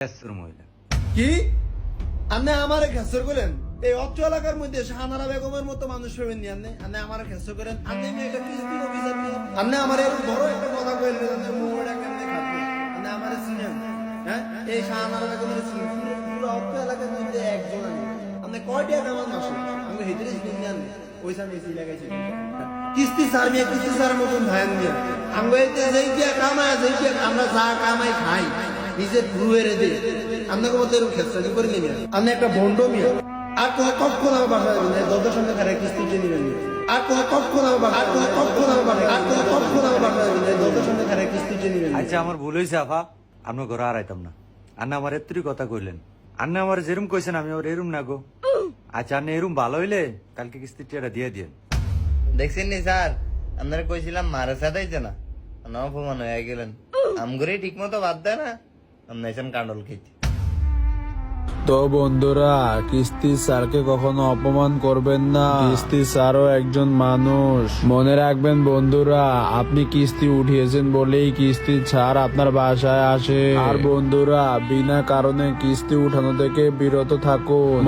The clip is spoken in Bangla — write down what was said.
মহিলা কি আপনি আমারে খেসর করেন? এই অত্র এলাকার মধ্যে শাহানারা বেগমের মতো মানুষ পাবেন নি আপনি? আপনি আমারে খেসর করেন? আপনি একটা কিস্তি অফিসার নিয়ে আপনি আমার এরকম বড় একটা কথা কইলেন, আপনি মোড়টা কেমনে খাবেন? আপনি আমারে চিনেন? হ্যাঁ, এই শাহানারা বেগমের চিনেন? পুরো অত্র এলাকার মধ্যে একজন আমি। আপনি কয়টা কামান মাসে আমি হেঁটে চিনেন? ওইসা মেসি লাগাইছি কিস্তি স্যার মিয়া, কিস্তি স্যার মতন ভাইন মিয়া আমি যেই দিয়া কামায় যেই দিয়া আমরা যা কামাই খাই নিজের গুরুয়ের দে আপনাকে মতো এরকম খেসারি করে নেবেন। আপনি একটা ভণ্ড মিয়া, আর কখন আমার বাসা যাবেন দরজার সামনে খারাপ কিস্তি দিয়ে নেবেন, আর কখন আমার বাসা, আর কখন আমার বাসা, আর কখন আমার বাসা যাবেন দরজার সামনে খারাপ কিস্তি দিয়ে নেবেন। আচ্ছা আমার ভুল হয়েছে আফা, আপনার ঘরে আর আইতাম না। আন্না আমার এত্তরি কথা কইলেন, আন্না আমার যেরম কইছেন আমি ওর এরম না গো। আচ্ছা আন্না এরম ভালো হইলে কালকে কিস্তির টাকা দিয়ে দিয়েন। দেখছেন নি স্যার, আপনারা কইছিলাম মারা সাদাইছে না, অপমান হয়ে গেলেন। আমগরে ঠিক মতো বাদ দেয় না, আপনার এসেন কান্ডল খেতে। তো বন্ধুরা, কিস্তি স্যারকে কখনো অপমান করবেন না। কিস্তি স্যারও একজন মানুষ। মনে রাখবেন বন্ধুরা, আপনি কিস্তি উঠিয়েছেন বলেই কিস্তি স্যার আপনার বাসায় আসে। আর বন্ধুরা, বিনা কারণে কিস্তি উঠানো থেকে বিরত থাকুন।